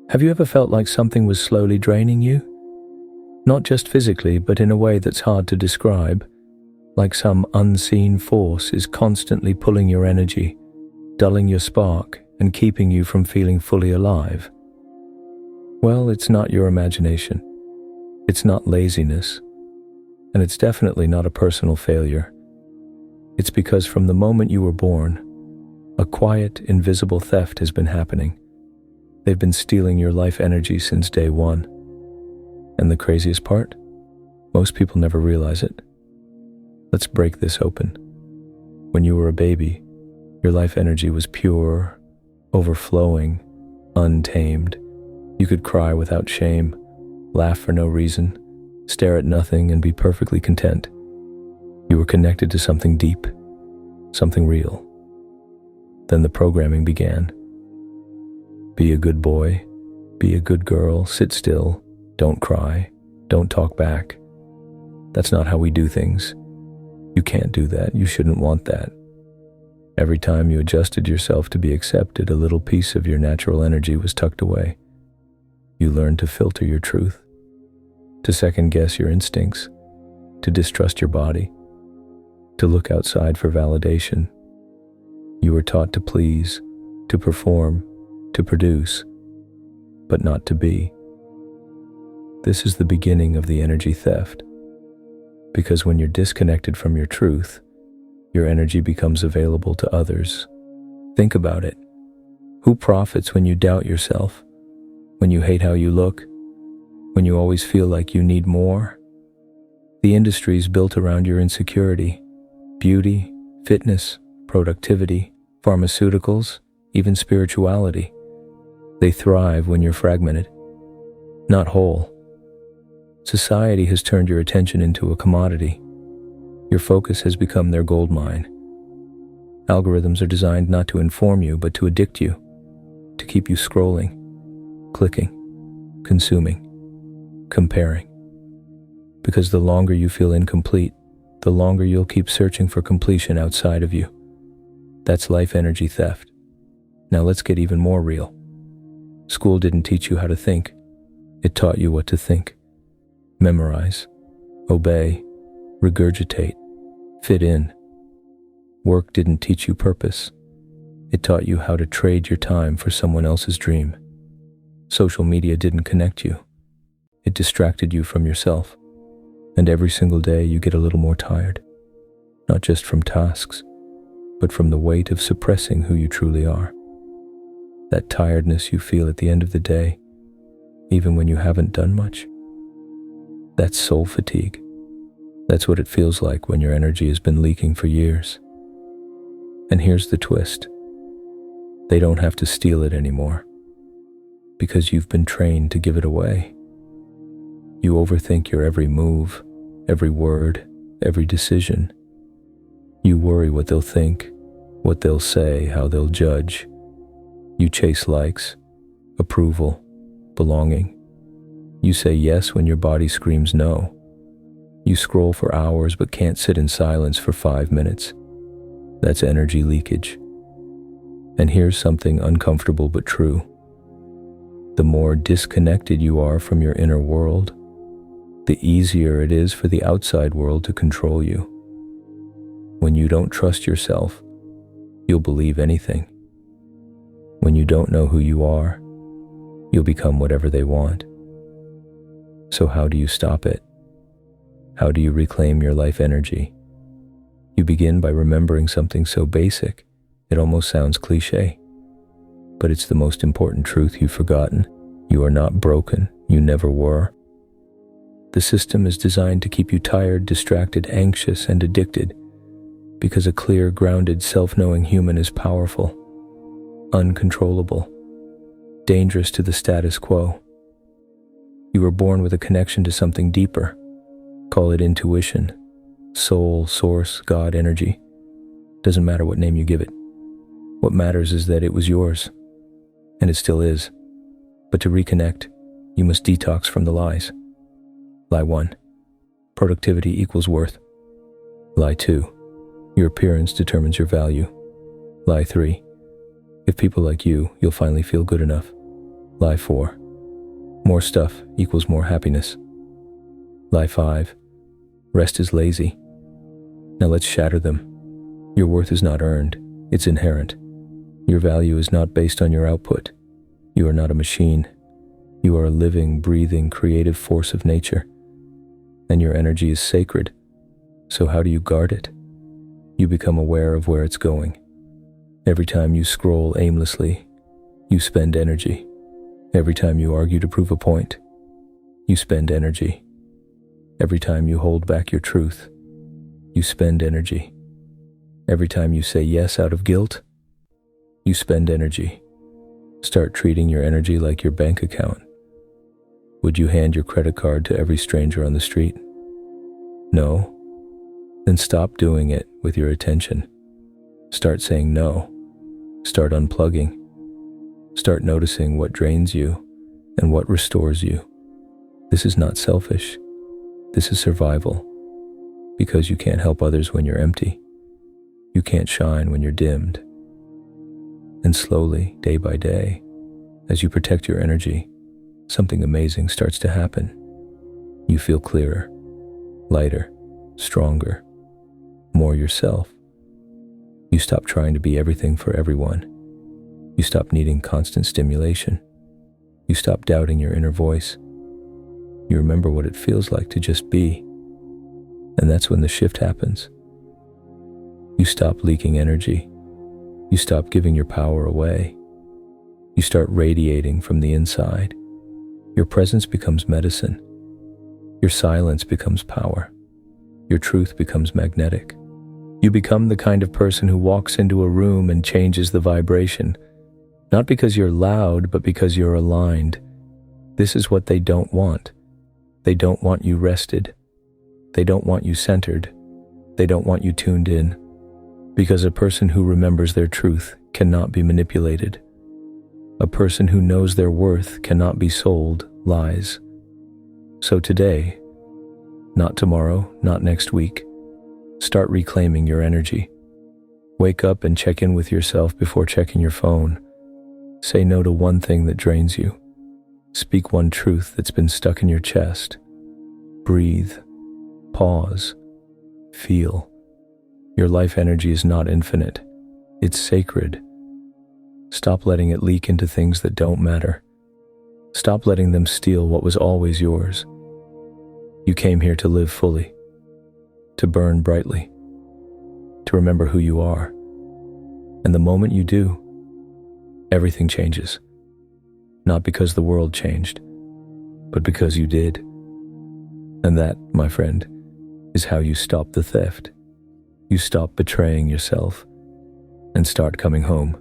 Have you ever felt like something was slowly draining you? Not just physically, but in a way that's hard to describe, like some unseen force is constantly pulling your energy, dulling your spark, and keeping you from feeling fully alive. Well, it's not your imagination. It's not laziness. And it's definitely not a personal failure. It's because from the moment you were born, a quiet, invisible theft has been happening. They've been stealing your life energy since day one. And the craziest part? Most people never realize it. Let's break this open. When you were a baby, your life energy was pure, overflowing, untamed. You could cry without shame, laugh for no reason, stare at nothing, and be perfectly content. You were connected to something deep, something real. Then the programming began. Be a good boy, be a good girl, sit still, don't cry, don't talk back. That's not how we do things. You can't do that, you shouldn't want that. Every time you adjusted yourself to be accepted, a little piece of your natural energy was tucked away. You learned to filter your truth, to second-guess your instincts, to distrust your body, to look outside for validation. You were taught to please, to perform, to produce, but not to be. This is the beginning of the energy theft, because when you're disconnected from your truth, your energy becomes available to others. Think about it. Who profits when you doubt yourself, when you hate how you look, when you always feel like you need more? The industry is built around your insecurity. Beauty, fitness, productivity, pharmaceuticals, even spirituality. They thrive when you're fragmented, not whole. Society has turned your attention into a commodity. Your focus has become their gold mine. Algorithms are designed not to inform you, but to addict you, to keep you scrolling, clicking, consuming, comparing. Because the longer you feel incomplete, the longer you'll keep searching for completion outside of you. That's life energy theft. Now let's get even more real. School didn't teach you how to think. It taught you what to think. Memorize, obey, regurgitate, fit in. Work didn't teach you purpose. It taught you how to trade your time for someone else's dream. Social media didn't connect you. It distracted you from yourself. And every single day you get a little more tired. Not just from tasks, but from the weight of suppressing who you truly are. That tiredness you feel at the end of the day, even when you haven't done much. That's soul fatigue. That's what it feels like when your energy has been leaking for years. And here's the twist. They don't have to steal it anymore, because you've been trained to give it away. You overthink your every move, every word, every decision. You worry what they'll think, what they'll say, how they'll judge. You chase likes, approval, belonging. You say yes when your body screams no. You scroll for hours but can't sit in silence for 5 minutes. That's energy leakage. And here's something uncomfortable but true. The more disconnected you are from your inner world, the easier it is for the outside world to control you. When you don't trust yourself, you'll believe anything. When you don't know who you are, you'll become whatever they want. So how do you stop it? How do you reclaim your life energy? You begin by remembering something so basic, it almost sounds cliche. But it's the most important truth you've forgotten. You are not broken. You never were. The system is designed to keep you tired, distracted, anxious, and addicted, because a clear, grounded, self-knowing human is powerful, uncontrollable, dangerous to the status quo. You were born with a connection to something deeper. Call it intuition, soul, source, God, energy. Doesn't matter what name you give it. What matters is that it was yours, and it still is. But to reconnect, you must detox from the lies. Lie 1, productivity equals worth. Lie 2, your appearance determines your value. Lie 3, if people like you, you'll finally feel good enough. Lie 4. More stuff equals more happiness. Lie 5. Rest is lazy. Now let's shatter them. Your worth is not earned, it's inherent. Your value is not based on your output. You are not a machine. You are a living, breathing, creative force of nature. And your energy is sacred. So how do you guard it? You become aware of where it's going. Every time you scroll aimlessly, you spend energy. Every time you argue to prove a point, you spend energy. Every time you hold back your truth, you spend energy. Every time you say yes out of guilt, you spend energy. Start treating your energy like your bank account. Would you hand your credit card to every stranger on the street? No? Then stop doing it with your attention. Start saying no. Start unplugging. Start noticing what drains you and what restores you. This is not selfish. This is survival. Because you can't help others when you're empty. You can't shine when you're dimmed. And slowly, day by day, as you protect your energy, something amazing starts to happen. You feel clearer, lighter, stronger, more yourself. You stop trying to be everything for everyone. You stop needing constant stimulation. You stop doubting your inner voice. You remember what it feels like to just be. And that's when the shift happens. You stop leaking energy. You stop giving your power away. You start radiating from the inside. Your presence becomes medicine. Your silence becomes power. Your truth becomes magnetic. You become the kind of person who walks into a room and changes the vibration, not because you're loud, but because you're aligned. This is what they don't want. They don't want you rested. They don't want you centered. They don't want you tuned in. Because a person who remembers their truth cannot be manipulated. A person who knows their worth cannot be sold lies. So today, not tomorrow, not next week, start reclaiming your energy. Wake up and check in with yourself before checking your phone. Say no to one thing that drains you. Speak one truth that's been stuck in your chest. Breathe. Pause. Feel. Your life energy is not infinite. It's sacred. Stop letting it leak into things that don't matter. Stop letting them steal what was always yours. You came here to live fully, to burn brightly, to remember who you are. And the moment you do, everything changes. Not because the world changed, but because you did. And that, my friend, is how you stop the theft. You stop betraying yourself and start coming home.